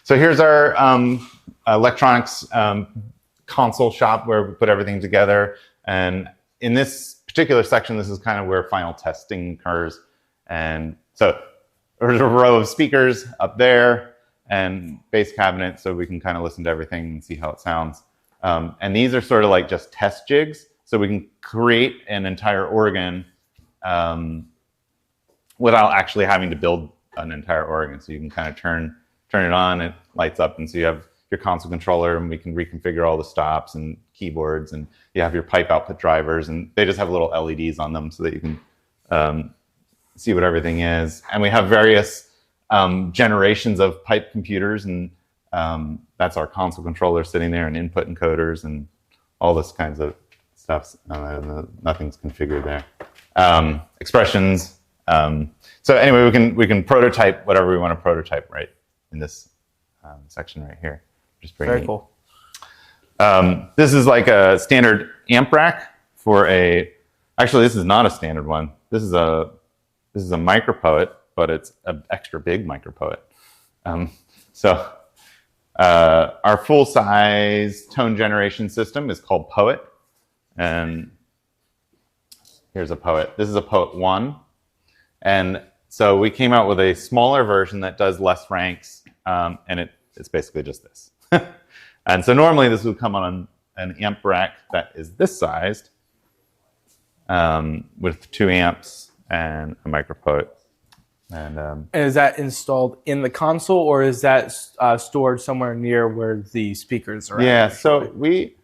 So here's our electronics console shop where we put everything together. And in this particular section, this is kind of where final testing occurs. And so there's a row of speakers up there and bass cabinet, so we can kind of listen to everything and see how it sounds. And these are sort of like just test jigs, so we can create an entire organ without actually having to build an entire organ. So you can kind of turn it on, it lights up, and so you have your console controller, and we can reconfigure all the stops and keyboards, and you have your pipe output drivers, and they just have little LEDs on them so that you can see what everything is. And we have various generations of pipe computers, and that's our console controller sitting there, and input encoders and all this kinds of stuff. Nothing's configured there. Expressions. So anyway, we can prototype whatever we want to prototype right in this section right here, which is very neat. Cool. This is like a standard amp rack for actually this is not a standard one. This is a micropoet, but it's an extra big micropoet. So our full-size tone generation system is called Poet. And here's a Poet. This is a Poet 1. And so we came out with a smaller version that does less ranks, and it's basically just this. And so normally this would come on an amp rack that is this sized, with 2 amps and a micropoet. And is that installed in the console, or is that stored somewhere near where the speakers are? Yeah, so we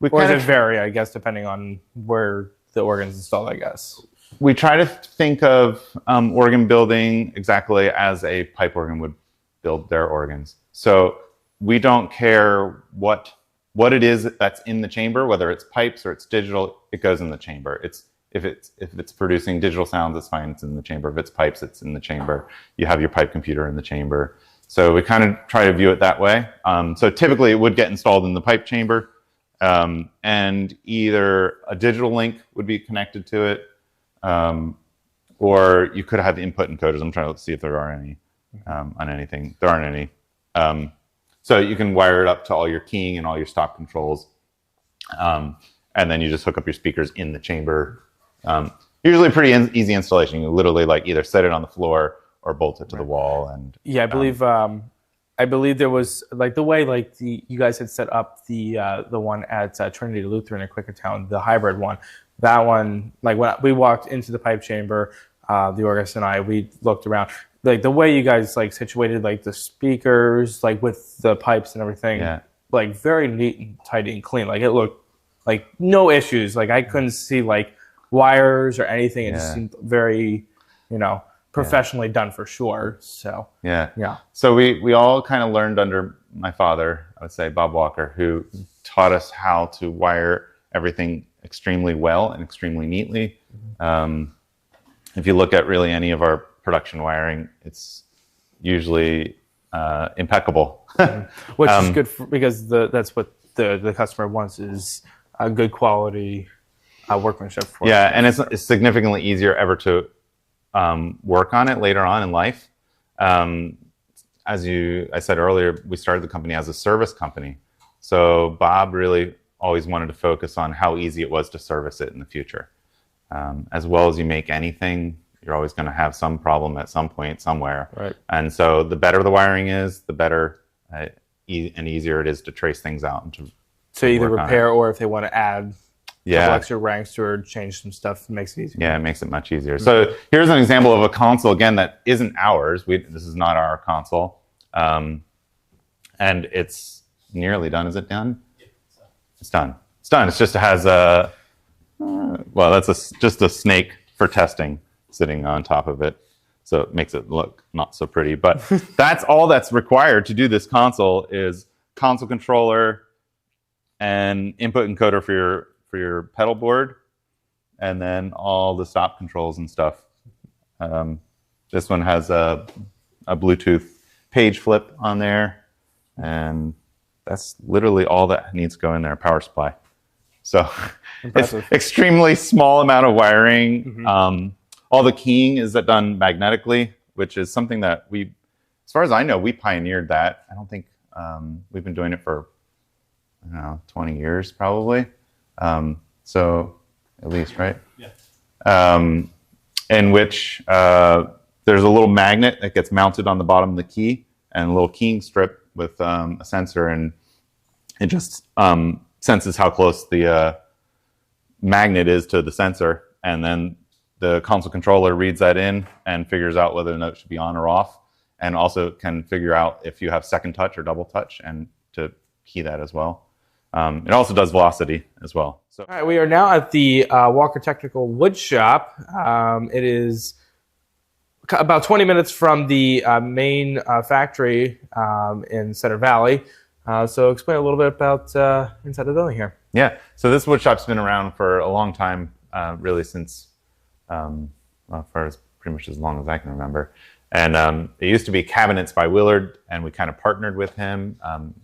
or does it vary, I guess, depending on where the organ's installed, I guess? We try to think of organ building exactly as a pipe organ would build their organs. So we don't care what it is that's in the chamber, whether it's pipes or it's digital, it goes in the chamber. If it's producing digital sounds, it's fine, it's in the chamber. If it's pipes, it's in the chamber. You have your pipe computer in the chamber. So we kind of try to view it that way. So typically it would get installed in the pipe chamber, and either a digital link would be connected to it, or you could have input encoders. I'm trying to see if there are any on anything. There aren't any. So you can wire it up to all your keying and all your stop controls, and then you just hook up your speakers in the chamber. Usually pretty easy installation. You literally like either set it on the floor or bolt it to the wall. And yeah, I believe there was like the way like you guys had set up the one at Trinity Lutheran in Quakertown, the hybrid one. That one, like when we walked into the pipe chamber, the organist and we looked around. Like the way you guys like situated like the speakers, like with the pipes and everything, like very neat and tidy and clean. Like it looked like no issues. Like I couldn't see like wires or anything. It just seemed very, professionally done for sure. So yeah. So we all kind of learned under my father, I would say Bob Walker, who taught us how to wire everything extremely well and extremely neatly. If you look at really any of our production wiring, it's usually impeccable. Which is good because that's what the customer wants, is a good quality workmanship for it. And it's significantly easier ever to work on it later on in life. As I said earlier, we started the company as a service company. So Bob really always wanted to focus on how easy it was to service it in the future. As well as you make anything, you're always going to have some problem at some point somewhere. Right. And so the better the wiring is, the better and easier it is to trace things out. And to either repair or if they want to add extra ranks or change some stuff, it makes it easier. Yeah, it makes it much easier. So here's an example of a console, again, that isn't ours. This is not our console. And it's nearly done. Is it done? It's done. It's done. It just has a, well, that's just a snake for testing sitting on top of it. So it makes it look not so pretty. But that's all that's required to do this console is console controller and input encoder for your pedal board, and then all the stop controls and stuff. This one has a Bluetooth page flip on there, and that's literally all that needs to go in there, power supply. So it's extremely small amount of wiring. All the keying is done magnetically, which is something that as far as I know, we pioneered that. I don't think we've been doing it for, I don't know, 20 years probably. So at least, right? Yeah. In which there's a little magnet that gets mounted on the bottom of the key and a little keying strip with a sensor, and it just senses how close the magnet is to the sensor, and then the console controller reads that in and figures out whether the note should be on or off, and also can figure out if you have second touch or double touch and to key that as well. It also does velocity as well. So, all right, we are now at the Walker Technical Wood Shop. It is about 20 minutes from the main factory in Center Valley. So explain a little bit about inside the building here. Yeah, so this wood shop's been around for a long time, really since, well, for pretty much as long as I can remember. And it used to be Cabinets by Willard, and we kind of partnered with him.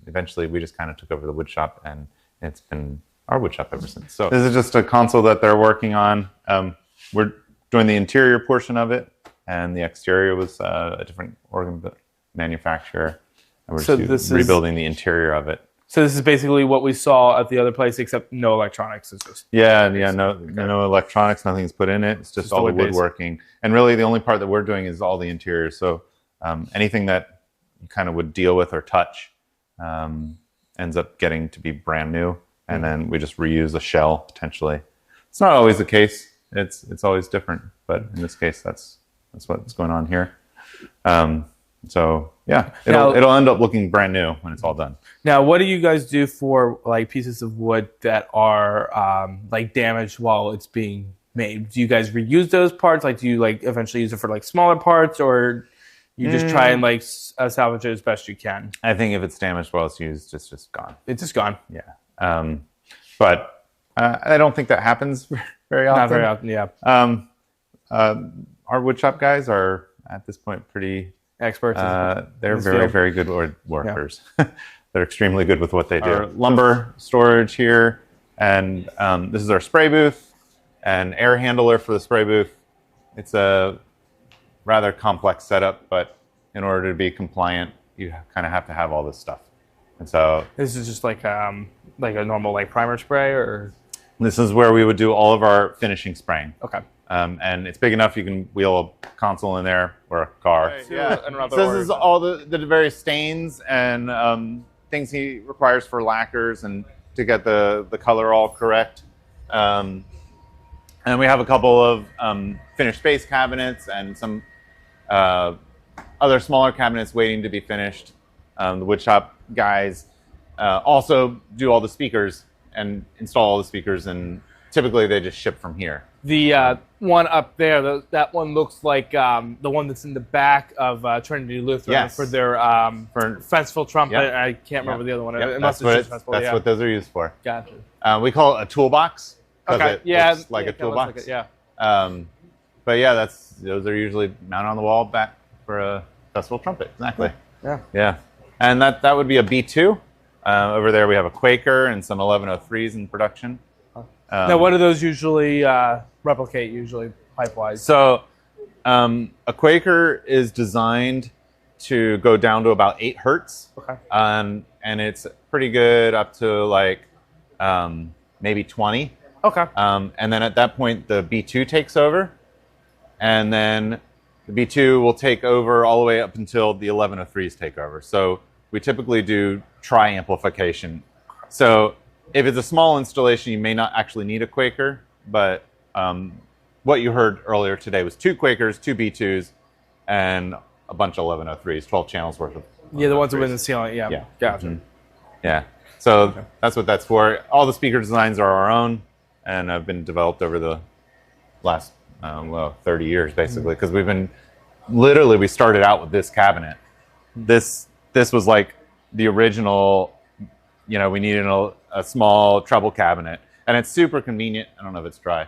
Eventually, we just kind of took over the wood shop, and it's been our wood shop ever since. So this is just a console that they're working on. We're doing the interior portion of it, and the exterior was a different organ manufacturer. And we're just rebuilding the interior of it. So this is basically what we saw at the other place, except no electronics. It's just no electronics, nothing's put in it. It's just all the woodworking. And really the only part that we're doing is all the interiors. So anything that you kind of would deal with or touch ends up getting to be brand new. And then we just reuse a shell potentially. It's not always the case. It's always different. But in this case, that's what's going on here. So yeah, it'll end up looking brand new when it's all done. Now, what do you guys do for like pieces of wood that are like damaged while it's being made? Do you guys reuse those parts? Like, do you like eventually use it for like smaller parts, or you just try and like salvage it as best you can? I think if it's damaged while it's used, it's just gone. It's just gone. Yeah. But I don't think that happens very often. Not very often. Yeah. Our woodshop guys are at this point pretty experts. They're very good workers. Yeah. They're extremely good with what they do. Our lumber storage here, and this is our spray booth and air handler for the spray booth. It's a rather complex setup, but in order to be compliant, you kind of have to have all this stuff. And so this is just like a normal like primer spray, or this is where we would do all of our finishing spraying. Okay. And it's big enough you can wheel a console in there or a car. Right, yeah. So this is all the various stains and things he requires for lacquers and to get the color all correct. And we have a couple of finished space cabinets and some other smaller cabinets waiting to be finished. The woodshop guys also do all the speakers and install all the speakers, and typically they just ship from here. The one up there, that one looks like the one that's in the back of Trinity Lutheran for their for fanciful trumpet. Yep. I can't remember the other one. Yep. That's what those are used for. Gotcha. We call it a toolbox. Okay. Looks like a toolbox. Like it, but yeah, those are usually mounted on the wall back for a festival trumpet. Exactly. Yeah. And that would be a B2. Over there we have a Quaker and some 1103s in production. Now, what do those usually replicate, pipe-wise? So a Quaker is designed to go down to about 8 hertz. Okay. And it's pretty good up to like maybe 20. Okay. And then at that point, the B2 takes over. And then the B2 will take over all the way up until the 1103s take over. So we typically do tri-amplification. So if it's a small installation, you may not actually need a Quaker, but what you heard earlier today was 2 Quakers, 2 B2s, and a bunch of 1103s, 12 channels worth of. Yeah, the ones that were in the ceiling. Yeah. Gotcha. Mm-hmm. Yeah. So that's what that's for. All the speaker designs are our own and have been developed over the last 30 years, basically, because we started out with this cabinet. This was like the original. We needed a small treble cabinet, and it's super convenient. I don't know if it's dry.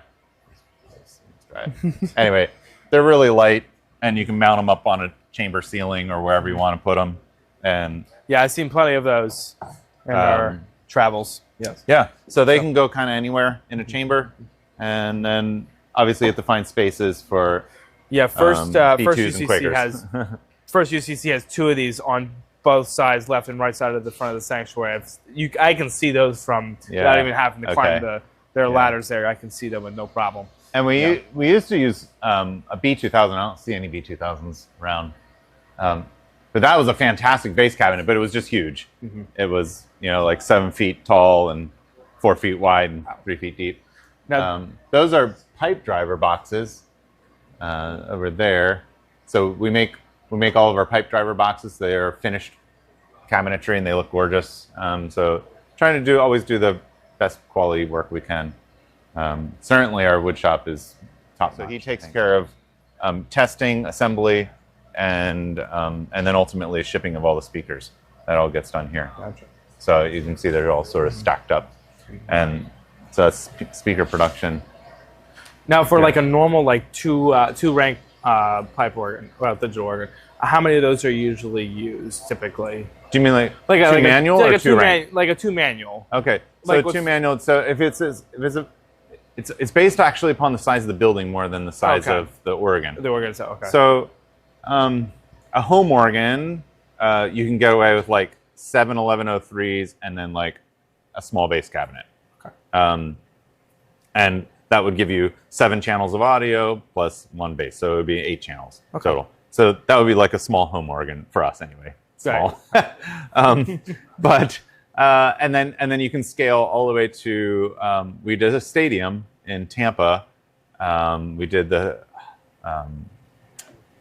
It's dry. Anyway, they're really light, and you can mount them up on a chamber ceiling or wherever you want to put them. And yeah, I've seen plenty of those in our travels. Yes. Yeah, so they can go kind of anywhere in a chamber, and then obviously you have to find spaces for first B2s UCC has First UCC has 2 of these on both sides, left and right side of the front of the sanctuary. I can see those from without even having to climb their ladders there. I can see them with no problem. And we used to use a B2000. I don't see any B2000s around. But that was a fantastic base cabinet, but it was just huge. It was, like 7 feet tall and 4 feet wide and 3 feet deep. Now, those are pipe driver boxes over there. So we make all of our pipe driver boxes. They are finished cabinetry and they look gorgeous. So trying to always do the best quality work we can. Certainly our wood shop is top notch. So he takes care of testing, assembly, and then ultimately shipping of all the speakers. That all gets done here. Gotcha. So you can see they're all sort of stacked up, and so that's speaker production. Now, for like a normal two rank pipe organ, digital organ, how many of those are usually used typically? Do you mean like two manual or two rank? Like a 2 manual. Okay, so like 2 manual. So if it's based actually upon the size of the building more than the size of the organ. The organ itself. Okay. So a home organ, you can get away with like 7 1103s and then like a small bass cabinet. Okay. And that would give you 7 channels of audio plus 1 bass, so it would be 8 channels total. So that would be like a small home organ for us anyway. Small. But and then you can scale all the way to we did a stadium in Tampa. We did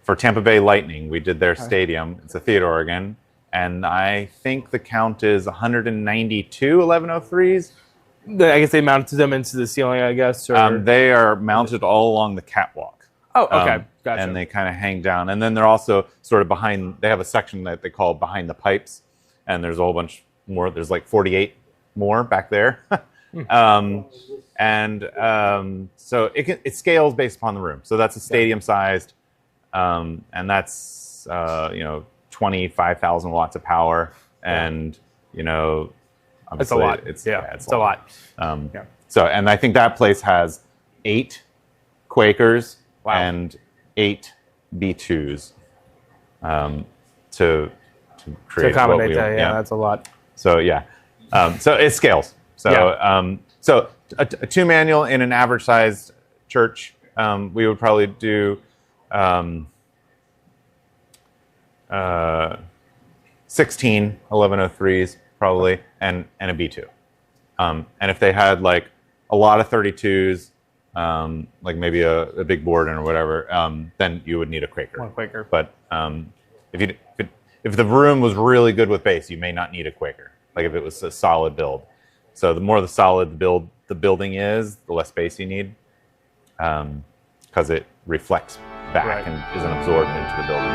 for Tampa Bay Lightning, we did their stadium. It's a theater organ, and I think the count is 192 1103s. I guess they mounted them into the ceiling, I guess. Or... they are mounted all along the catwalk. Oh, okay. Gotcha. And they kind of hang down. And then they're also sort of behind, they have a section that they call behind the pipes. And there's a whole bunch more. There's like 48 more back there. So it scales based upon the room. So that's a stadium sized. And that's, 25,000 watts of power. And, it's a lot. It's a lot. So, and I think that place has 8 Quakers and 8 B2s to create. To accommodate that, that's a lot. So so it scales. So so a 2 manual in an average sized church, we would probably do 16 1103s probably, and a B2. And if they had like a lot of 32s, like maybe a big board or whatever, then you would need a Quaker. 1 Quaker. But if the room was really good with bass, you may not need a Quaker. Like if it was a solid build. So the more solid the building is, the less bass you need, because it reflects back and isn't absorbed into the building.